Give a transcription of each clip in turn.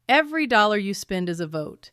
Every dollar you spend is a vote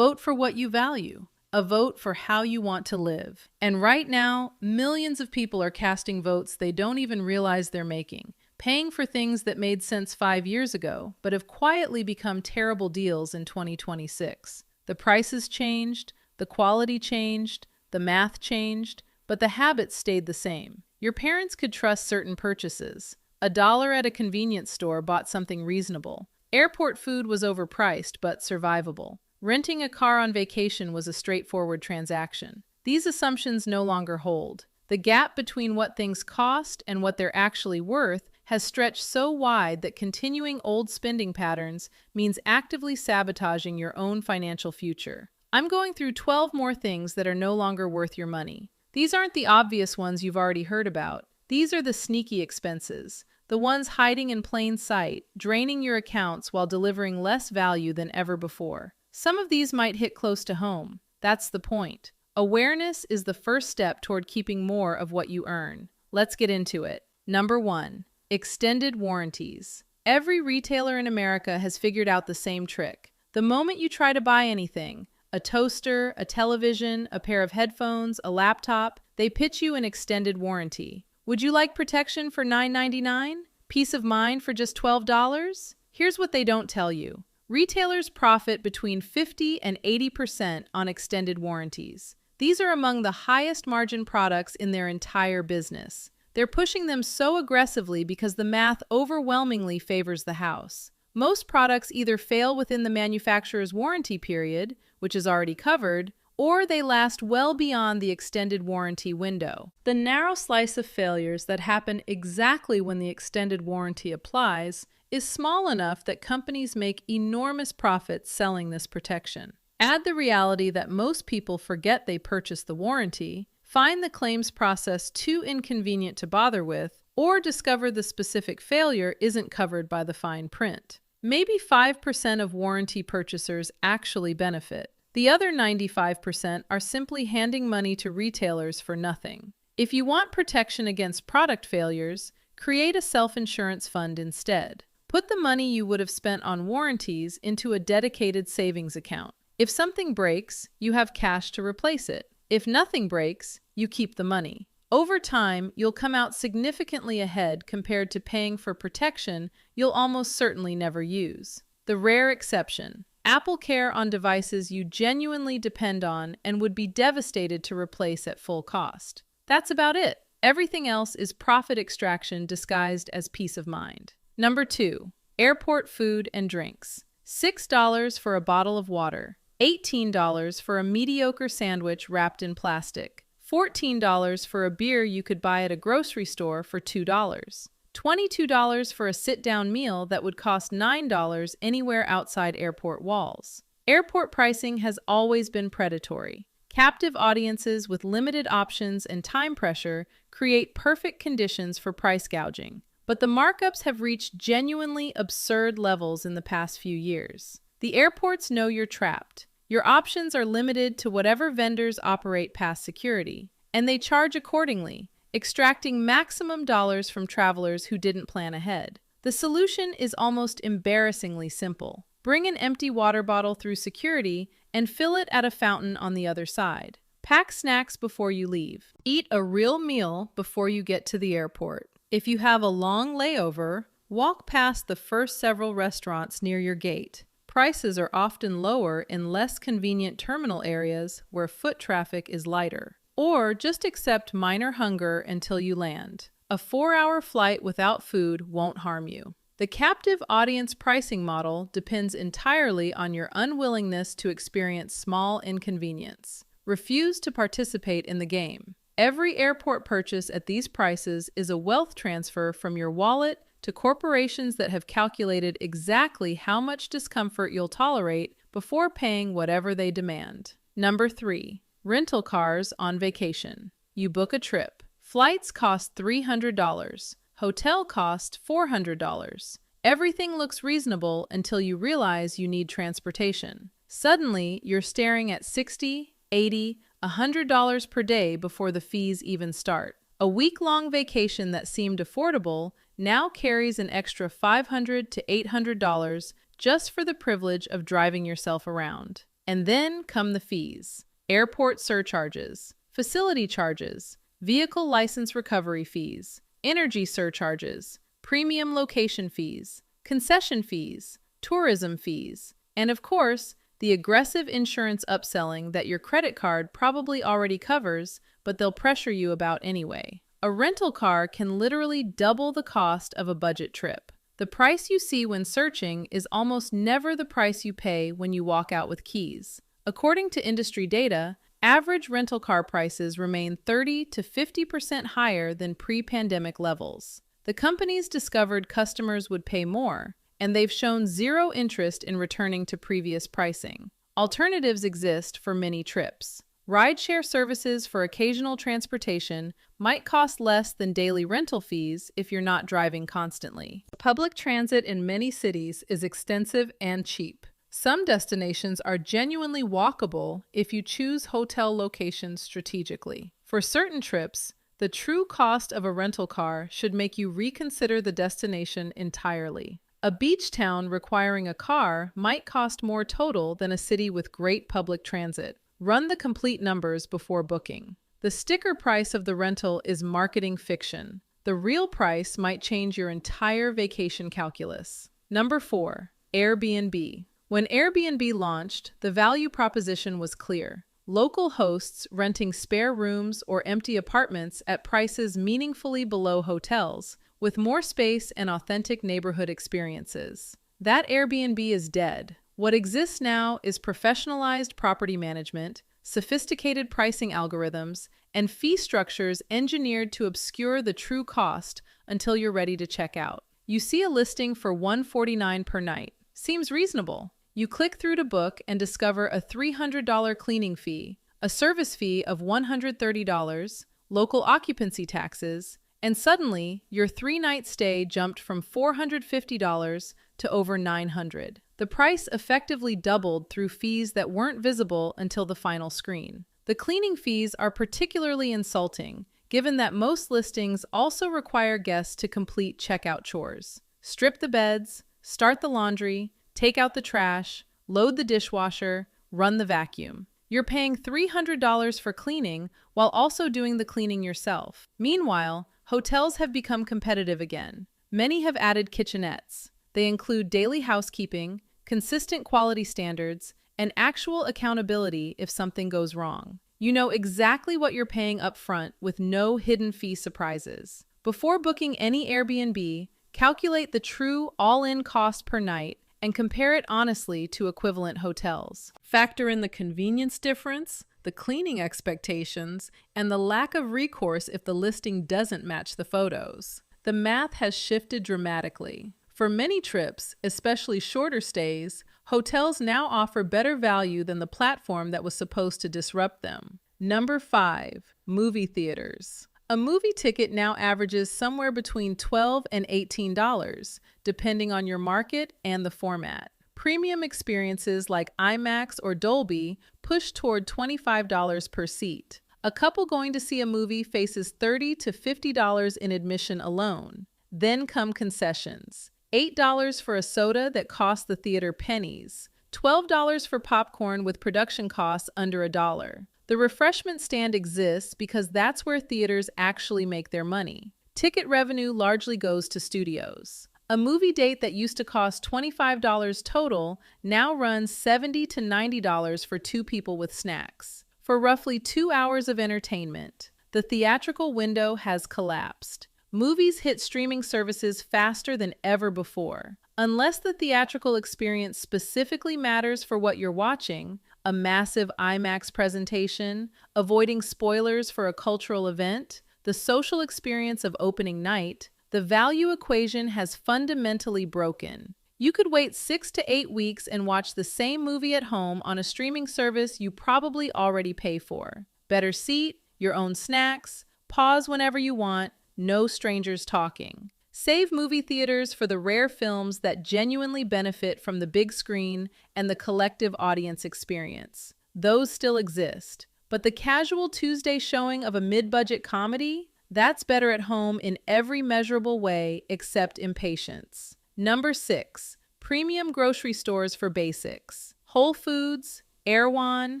for what you value, a vote for how you want to live. And right now, millions of people are casting votes they don't even realize they're making, paying for things that made sense 5 years ago, but have quietly become terrible deals in 2026. The prices changed, the quality changed, the math changed, but the habits stayed the same. Your parents could trust certain purchases. $1 at a convenience store bought something reasonable. Airport food was overpriced but survivable. Renting a car on vacation was a straightforward transaction. These assumptions no longer hold. The gap between what things cost and what they're actually worth has stretched so wide that continuing old spending patterns means actively sabotaging your own financial future. I'm going through 12 more things that are no longer worth your money. These aren't the obvious ones you've already heard about. These are the sneaky expenses, the ones hiding in plain sight, draining your accounts while delivering less value than ever before. Some of these might hit close to home. That's the point. Awareness is the first step toward keeping more of what you earn. Let's get into it. Number 1. Extended warranties. Every retailer in America has figured out the same trick. The moment you try to buy anything, a toaster, a television, a pair of headphones, a laptop, they pitch you an extended warranty. Would you like protection for $9.99? Peace of mind for just $12? Here's what they don't tell you. Retailers profit between 50 and 80% on extended warranties. These are among the highest margin products in their entire business. They're pushing them so aggressively because the math overwhelmingly favors the house. Most products either fail within the manufacturer's warranty period, which is already covered, or they last well beyond the extended warranty window. The narrow slice of failures that happen exactly when the extended warranty applies is small enough that companies make enormous profits selling this protection. Add the reality that most people forget they purchased the warranty, find the claims process too inconvenient to bother with, or discover the specific failure isn't covered by the fine print. Maybe 5% of warranty purchasers actually benefit. The other 95% are simply handing money to retailers for nothing. If you want protection against product failures, create a self-insurance fund instead. Put the money you would have spent on warranties into a dedicated savings account. If something breaks, you have cash to replace it. If nothing breaks, you keep the money. Over time, you'll come out significantly ahead compared to paying for protection you'll almost certainly never use. The rare exception. Apple Care on devices you genuinely depend on and would be devastated to replace at full cost. That's about it. Everything else is profit extraction disguised as peace of mind. Number 2. Airport food and drinks. $6 for a bottle of water. $18 for a mediocre sandwich wrapped in plastic. $14 for a beer you could buy at a grocery store for $2. $22 for a sit-down meal that would cost $9 anywhere outside airport walls. Airport pricing has always been predatory. Captive audiences with limited options and time pressure create perfect conditions for price gouging. But the markups have reached genuinely absurd levels in the past few years. The airports know you're trapped. Your options are limited to whatever vendors operate past security, and they charge accordingly, extracting maximum dollars from travelers who didn't plan ahead. The solution is almost embarrassingly simple. Bring an empty water bottle through security and fill it at a fountain on the other side. Pack snacks before you leave. Eat a real meal before you get to the airport. If you have a long layover, walk past the first several restaurants near your gate. Prices are often lower in less convenient terminal areas where foot traffic is lighter. Or just accept minor hunger until you land. A 4-hour flight without food won't harm you. The captive audience pricing model depends entirely on your unwillingness to experience small inconvenience. Refuse to participate in the game. Every airport purchase at these prices is a wealth transfer from your wallet to corporations that have calculated exactly how much discomfort you'll tolerate before paying whatever they demand. Number 3. Rental cars on vacation. You book a trip. Flights cost $300. Hotel cost $400. Everything looks reasonable until you realize you need transportation. Suddenly, you're staring at $60, $80, $100 per day before the fees even start. A week-long vacation that seemed affordable now carries an extra $500 to $800 just for the privilege of driving yourself around. And then come the fees: airport surcharges, facility charges, vehicle license recovery fees, energy surcharges, premium location fees, concession fees, tourism fees, and of course, the aggressive insurance upselling that your credit card probably already covers, but they'll pressure you about anyway. A rental car can literally double the cost of a budget trip. The price you see when searching is almost never the price you pay when you walk out with keys. According to industry data, average rental car prices remain 30 to 50% higher than pre-pandemic levels. The companies discovered customers would pay more, and they've shown zero interest in returning to previous pricing. Alternatives exist for many trips. Rideshare services for occasional transportation might cost less than daily rental fees if you're not driving constantly. Public transit in many cities is extensive and cheap. Some destinations are genuinely walkable if you choose hotel locations strategically. For certain trips, the true cost of a rental car should make you reconsider the destination entirely. A beach town requiring a car might cost more total than a city with great public transit. Run the complete numbers before booking. The sticker price of the rental is marketing fiction. The real price might change your entire vacation calculus. Number 4, Airbnb. When Airbnb launched, the value proposition was clear: local hosts renting spare rooms or empty apartments at prices meaningfully below hotels, with more space and authentic neighborhood experiences. That Airbnb is dead. What exists now is professionalized property management, sophisticated pricing algorithms, and fee structures engineered to obscure the true cost until you're ready to check out. You see a listing for $149 per night. Seems reasonable. You click through to book and discover a $300 cleaning fee, a service fee of $130, local occupancy taxes, and suddenly your 3-night stay jumped from $450 to over $900. The price effectively doubled through fees that weren't visible until the final screen. The cleaning fees are particularly insulting, given that most listings also require guests to complete checkout chores: strip the beds, start the laundry, take out the trash, load the dishwasher, run the vacuum. You're paying $300 for cleaning while also doing the cleaning yourself. Meanwhile, hotels have become competitive again. Many have added kitchenettes. They include daily housekeeping, consistent quality standards, and actual accountability if something goes wrong. You know exactly what you're paying up front with no hidden fee surprises. Before booking any Airbnb, calculate the true all-in cost per night and compare it honestly to equivalent hotels. Factor in the convenience difference, the cleaning expectations, and the lack of recourse if the listing doesn't match the photos. The math has shifted dramatically. For many trips, especially shorter stays, hotels now offer better value than the platform that was supposed to disrupt them. Number 5, movie theaters. A movie ticket now averages somewhere between $12 and $18, depending on your market and the format. Premium experiences like IMAX or Dolby push toward $25 per seat. A couple going to see a movie faces $30 to $50 in admission alone. Then come concessions: $8 for a soda that costs the theater pennies, $12 for popcorn with production costs under $1. The refreshment stand exists because that's where theaters actually make their money. Ticket revenue largely goes to studios. A movie date that used to cost $25 total now runs $70 to $90 for 2 people with snacks. For roughly 2 hours of entertainment, the theatrical window has collapsed. Movies hit streaming services faster than ever before. Unless the theatrical experience specifically matters for what you're watching, a massive IMAX presentation, avoiding spoilers for a cultural event, the social experience of opening night, the value equation has fundamentally broken. You could wait 6 to 8 weeks and watch the same movie at home on a streaming service you probably already pay for. Better seat, your own snacks, pause whenever you want, no strangers talking. Save movie theaters for the rare films that genuinely benefit from the big screen and the collective audience experience. Those still exist, but the casual Tuesday showing of a mid-budget comedy, that's better at home in every measurable way except impatience. Number 6, Premium grocery stores for basics. Whole Foods, Erewhon,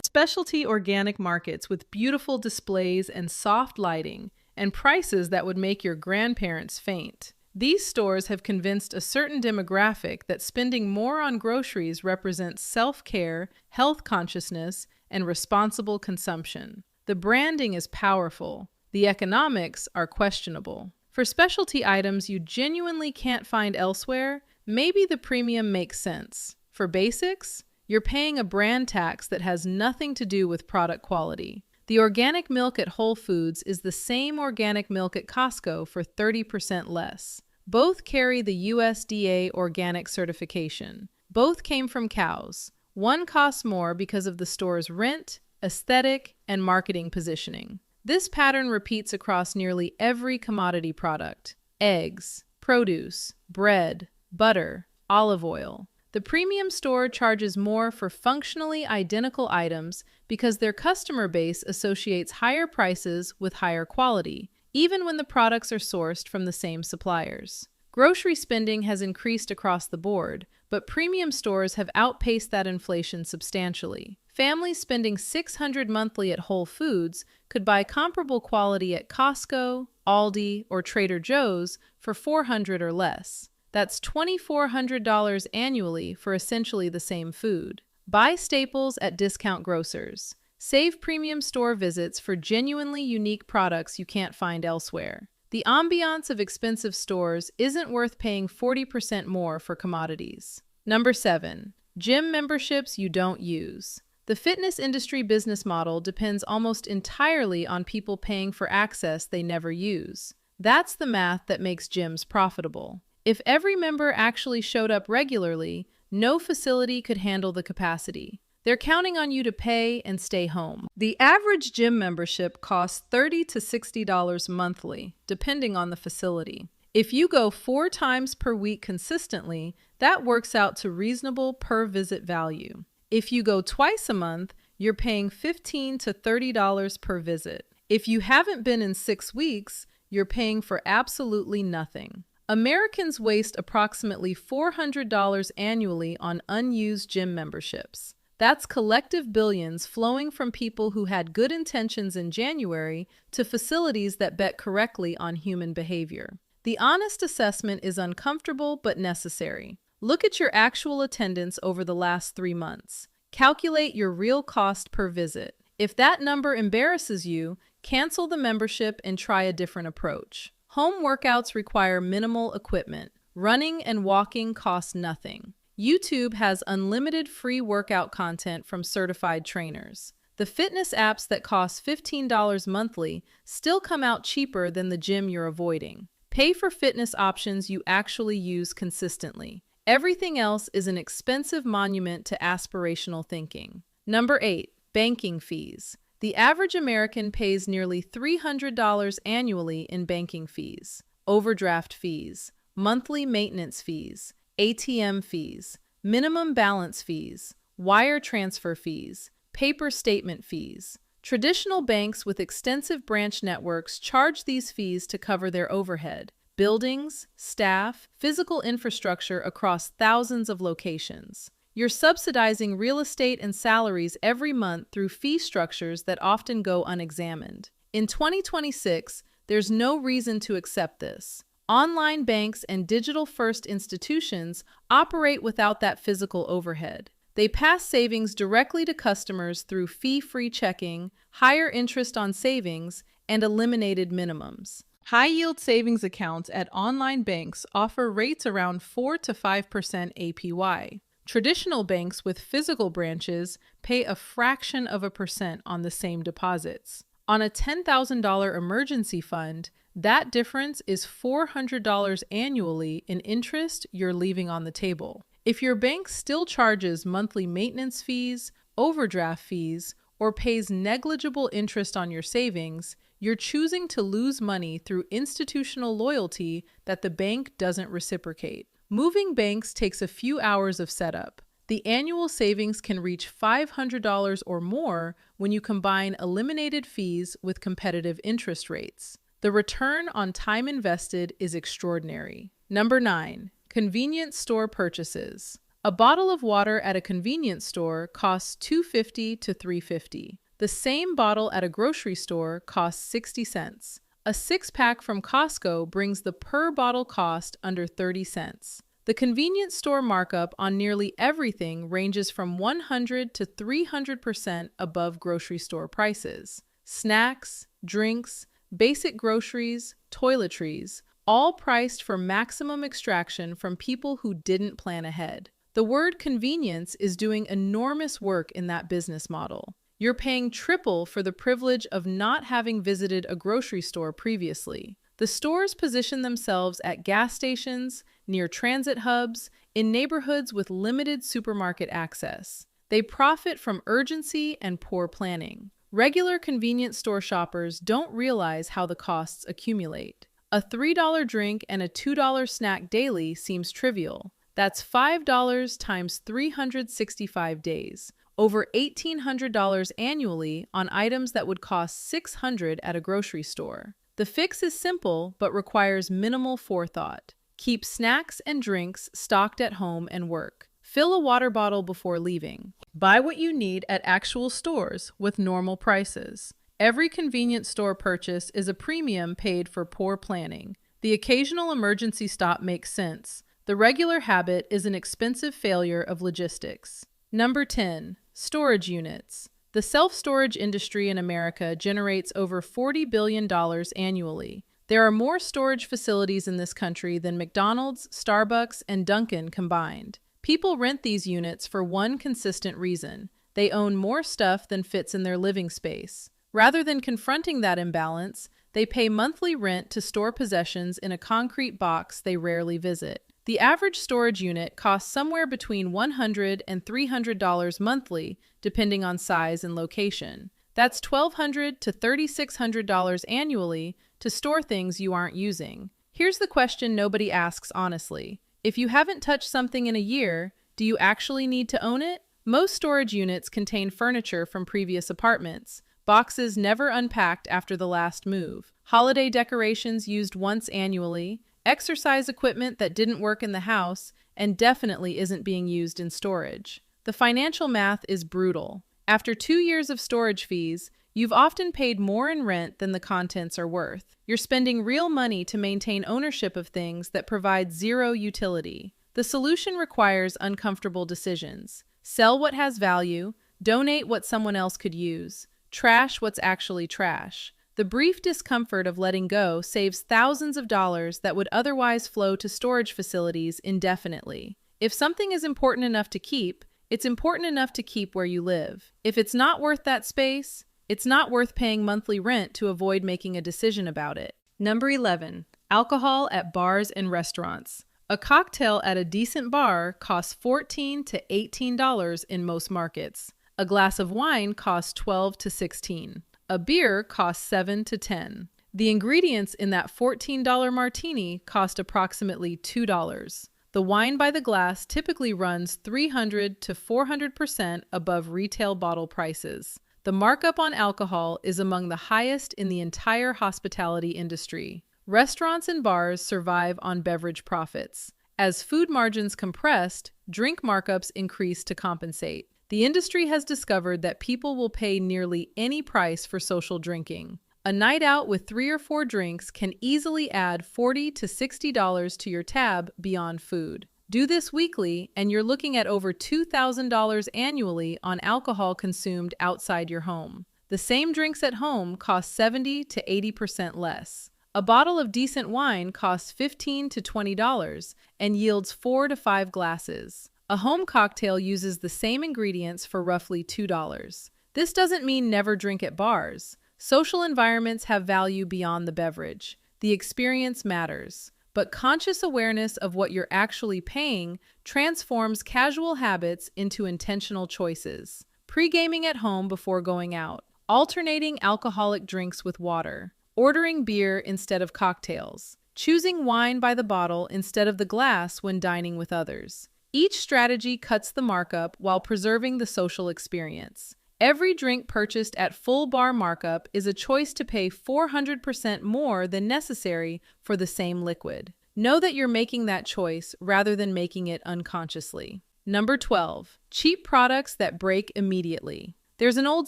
specialty organic markets with beautiful displays and soft lighting, and prices that would make your grandparents faint. These stores have convinced a certain demographic that spending more on groceries represents self-care, health consciousness, and responsible consumption. The branding is powerful. The economics are questionable. For specialty items you genuinely can't find elsewhere, maybe the premium makes sense. For basics, you're paying a brand tax that has nothing to do with product quality. The organic milk at Whole Foods is the same organic milk at Costco for 30% less. Both carry the USDA organic certification. Both came from cows. One costs more because of the store's rent, aesthetic, and marketing positioning. This pattern repeats across nearly every commodity product: eggs, produce, bread, butter, olive oil. The premium store charges more for functionally identical items because their customer base associates higher prices with higher quality, even when the products are sourced from the same suppliers. Grocery spending has increased across the board, but premium stores have outpaced that inflation substantially. Families spending $600 monthly at Whole Foods could buy comparable quality at Costco, Aldi, or Trader Joe's for $400 or less. That's $2,400 annually for essentially the same food. Buy staples at discount grocers. Save premium store visits for genuinely unique products you can't find elsewhere. The ambiance of expensive stores isn't worth paying 40% more for commodities. Number 7. Gym memberships you don't use. The fitness industry business model depends almost entirely on people paying for access they never use. That's the math that makes gyms profitable. If every member actually showed up regularly, no facility could handle the capacity. They're counting on you to pay and stay home. The average gym membership costs $30 to $60 monthly, depending on the facility. If you go 4 times per week consistently, that works out to reasonable per-visit value. If you go twice a month, you're paying $15 to $30 per visit. If you haven't been in 6 weeks, you're paying for absolutely nothing. Americans waste approximately $400 annually on unused gym memberships. That's collective billions flowing from people who had good intentions in January to facilities that bet correctly on human behavior. The honest assessment is uncomfortable but necessary. Look at your actual attendance over the last 3 months. Calculate your real cost per visit. If that number embarrasses you, cancel the membership and try a different approach. Home workouts require minimal equipment. Running and walking cost nothing. YouTube has unlimited free workout content from certified trainers. The fitness apps that cost $15 monthly still come out cheaper than the gym you're avoiding. Pay for fitness options you actually use consistently. Everything else is an expensive monument to aspirational thinking. Number 8. Banking fees. The average American pays nearly $300 annually in banking fees, overdraft fees, monthly maintenance fees, ATM fees, minimum balance fees, wire transfer fees, paper statement fees. Traditional banks with extensive branch networks charge these fees to cover their overhead, buildings, staff, physical infrastructure across thousands of locations. You're subsidizing real estate and salaries every month through fee structures that often go unexamined. In 2026, there's no reason to accept this. Online banks and digital-first institutions operate without that physical overhead. They pass savings directly to customers through fee-free checking, higher interest on savings, and eliminated minimums. High-yield savings accounts at online banks offer rates around 4 to 5% APY. Traditional banks with physical branches pay a fraction of a percent on the same deposits. On a $10,000 emergency fund, that difference is $400 annually in interest you're leaving on the table. If your bank still charges monthly maintenance fees, overdraft fees, or pays negligible interest on your savings, you're choosing to lose money through institutional loyalty that the bank doesn't reciprocate. Moving banks takes a few hours of setup. The annual savings can reach $500 or more when you combine eliminated fees with competitive interest rates. The return on time invested is extraordinary. Number 9. Convenience store purchases. A bottle of water at a convenience store costs $2.50 to $3.50. The same bottle at a grocery store costs 60 cents. A six-pack from Costco brings the per bottle cost under 30 cents. The convenience store markup on nearly everything ranges from 100 to 300% above grocery store prices. Snacks, drinks, basic groceries, toiletries, all priced for maximum extraction from people who didn't plan ahead. The word convenience is doing enormous work in that business model. You're paying triple for the privilege of not having visited a grocery store previously. The stores position themselves at gas stations, near transit hubs, in neighborhoods with limited supermarket access. They profit from urgency and poor planning. Regular convenience store shoppers don't realize how the costs accumulate. A $3 drink and a $2 snack daily seems trivial. That's $5 times 365 days. Over $1,800 annually on items that would cost $600 at a grocery store. The fix is simple but requires minimal forethought. Keep snacks and drinks stocked at home and work. Fill a water bottle before leaving. Buy what you need at actual stores with normal prices. Every convenience store purchase is a premium paid for poor planning. The occasional emergency stop makes sense. The regular habit is an expensive failure of logistics. Number 10. Storage units. The self-storage industry in America generates over $40 billion annually. There are more storage facilities in this country than McDonald's, Starbucks, and Dunkin' combined. People rent these units for one consistent reason. They own more stuff than fits in their living space. Rather than confronting that imbalance, they pay monthly rent to store possessions in a concrete box they rarely visit. The average storage unit costs somewhere between $100 and $300 monthly, depending on size and location. That's $1,200 to $3,600 annually to store things you aren't using. Here's the question nobody asks honestly. If you haven't touched something in a year, do you actually need to own it? Most storage units contain furniture from previous apartments, boxes never unpacked after the last move, holiday decorations used once annually, exercise equipment that didn't work in the house and definitely isn't being used in storage. The financial math is brutal. After 2 years of storage fees, you've often paid more in rent than the contents are worth. You're spending real money to maintain ownership of things that provide zero utility. The solution requires uncomfortable decisions. Sell what has value, donate what someone else could use, trash what's actually trash. The brief discomfort of letting go saves thousands of dollars that would otherwise flow to storage facilities indefinitely. If something is important enough to keep, it's important enough to keep where you live. If it's not worth that space, it's not worth paying monthly rent to avoid making a decision about it. Number 11. Alcohol at bars and restaurants. A cocktail at a decent bar costs $14 to $18 in most markets. A glass of wine costs $12 to $16. A beer costs $7 to $10. The ingredients in that $14 martini cost approximately $2. The wine by the glass typically runs 300 to 400% above retail bottle prices. The markup on alcohol is among the highest in the entire hospitality industry. Restaurants and bars survive on beverage profits. As food margins compressed, drink markups increase to compensate. The industry has discovered that people will pay nearly any price for social drinking. A night out with 3 or 4 drinks can easily add $40 to $60 to your tab beyond food. Do this weekly, and you're looking at over $2,000 annually on alcohol consumed outside your home. The same drinks at home cost 70 to 80% less. A bottle of decent wine costs $15 to $20 and yields 4 to 5 glasses. A home cocktail uses the same ingredients for roughly $2. This doesn't mean never drink at bars. Social environments have value beyond the beverage. The experience matters. But conscious awareness of what you're actually paying transforms casual habits into intentional choices. Pre-gaming at home before going out. Alternating alcoholic drinks with water. Ordering beer instead of cocktails. Choosing wine by the bottle instead of the glass when dining with others. Each strategy cuts the markup while preserving the social experience. Every drink purchased at full bar markup is a choice to pay 400% more than necessary for the same liquid. Know that you're making that choice rather than making it unconsciously. Number 12, cheap products that break immediately. There's an old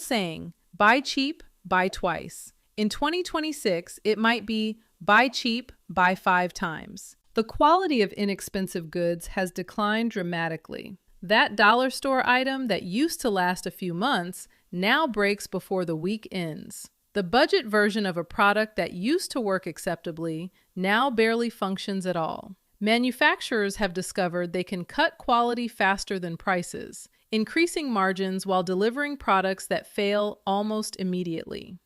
saying, buy cheap, buy twice. In 2026, it might be buy cheap, buy 5 times. The quality of inexpensive goods has declined dramatically. That dollar store item that used to last a few months now breaks before the week ends. The budget version of a product that used to work acceptably now barely functions at all. Manufacturers have discovered they can cut quality faster than prices, increasing margins while delivering products that fail almost immediately.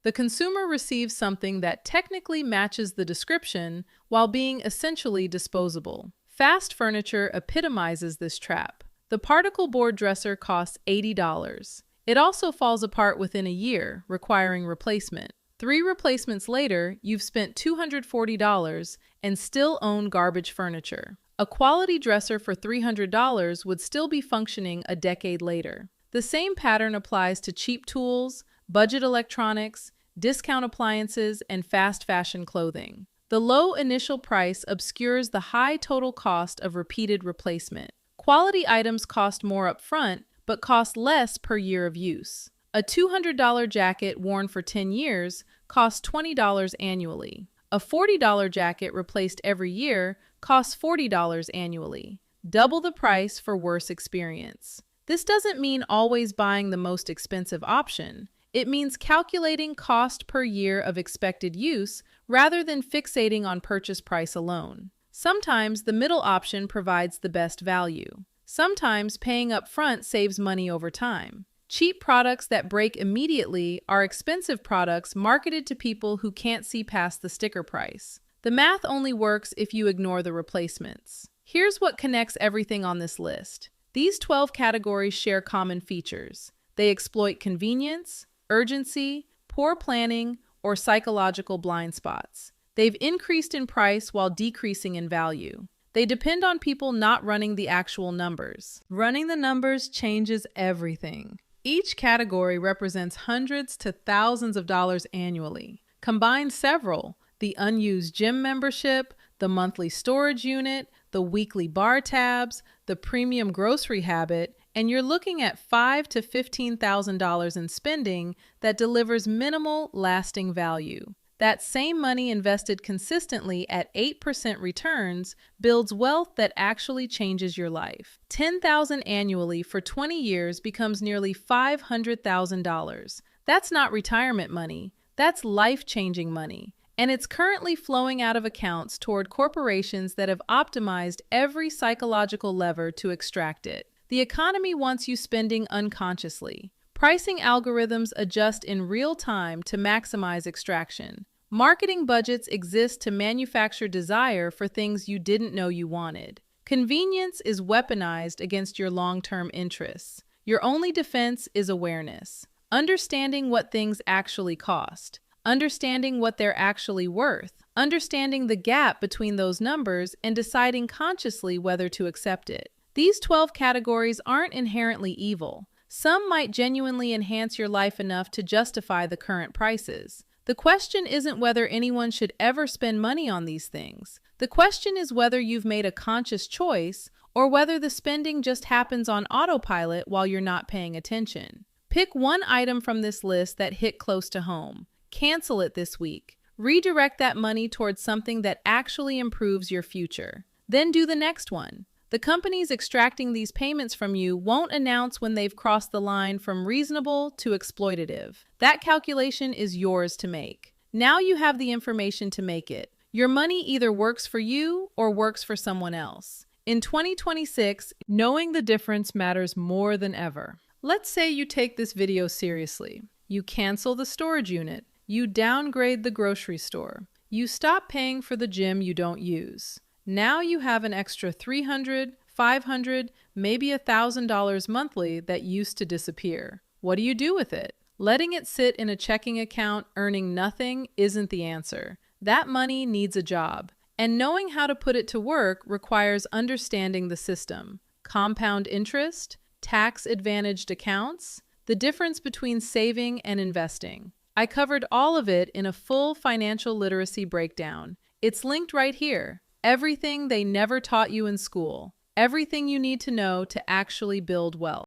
The consumer receives something that technically matches the description while being essentially disposable. Fast furniture epitomizes this trap. The particle board dresser costs $80. It also falls apart within a year, requiring replacement. 3 replacements later, you've spent $240 and still own garbage furniture. A quality dresser for $300 would still be functioning a decade later. The same pattern applies to cheap tools, budget electronics, discount appliances, and fast fashion clothing. The low initial price obscures the high total cost of repeated replacement. Quality items cost more upfront, but cost less per year of use. A $200 jacket worn for 10 years costs $20 annually. A $40 jacket replaced every year costs $40 annually. Double the price for worse experience. This doesn't mean always buying the most expensive option. It means calculating cost per year of expected use rather than fixating on purchase price alone. Sometimes the middle option provides the best value. Sometimes paying up front saves money over time. Cheap products that break immediately are expensive products marketed to people who can't see past the sticker price. The math only works if you ignore the replacements. Here's what connects everything on this list. These 12 categories share common features. They exploit convenience, urgency, poor planning, or psychological blind spots. They've increased in price while decreasing in value. They depend on people not running the actual numbers. Running the numbers changes everything. Each category represents hundreds to thousands of dollars annually. Combine several: the unused gym membership, the monthly storage unit, the weekly bar tabs, the premium grocery habit, and you're looking at $5,000 to $15,000 in spending that delivers minimal, lasting value. That same money invested consistently at 8% returns builds wealth that actually changes your life. $10,000 annually for 20 years becomes nearly $500,000. That's not retirement money, that's life-changing money. And it's currently flowing out of accounts toward corporations that have optimized every psychological lever to extract it. The economy wants you spending unconsciously. Pricing algorithms adjust in real time to maximize extraction. Marketing budgets exist to manufacture desire for things you didn't know you wanted. Convenience is weaponized against your long-term interests. Your only defense is awareness. Understanding what things actually cost. Understanding what they're actually worth. Understanding the gap between those numbers and deciding consciously whether to accept it. These 12 categories aren't inherently evil. Some might genuinely enhance your life enough to justify the current prices. The question isn't whether anyone should ever spend money on these things. The question is whether you've made a conscious choice or whether the spending just happens on autopilot while you're not paying attention. Pick one item from this list that hit close to home. Cancel it this week. Redirect that money towards something that actually improves your future. Then do the next one. The companies extracting these payments from you won't announce when they've crossed the line from reasonable to exploitative. That calculation is yours to make. Now you have the information to make it. Your money either works for you or works for someone else. In 2026, knowing the difference matters more than ever. Let's say you take this video seriously. You cancel the storage unit. You downgrade the grocery store. You stop paying for the gym you don't use. Now you have an extra $300, $500, maybe $1,000 monthly that used to disappear. What do you do with it? Letting it sit in a checking account earning nothing isn't the answer. That money needs a job. And knowing how to put it to work requires understanding the system. Compound interest, tax-advantaged accounts, the difference between saving and investing. I covered all of it in a full financial literacy breakdown. It's linked right here. Everything they never taught you in school. Everything you need to know to actually build wealth.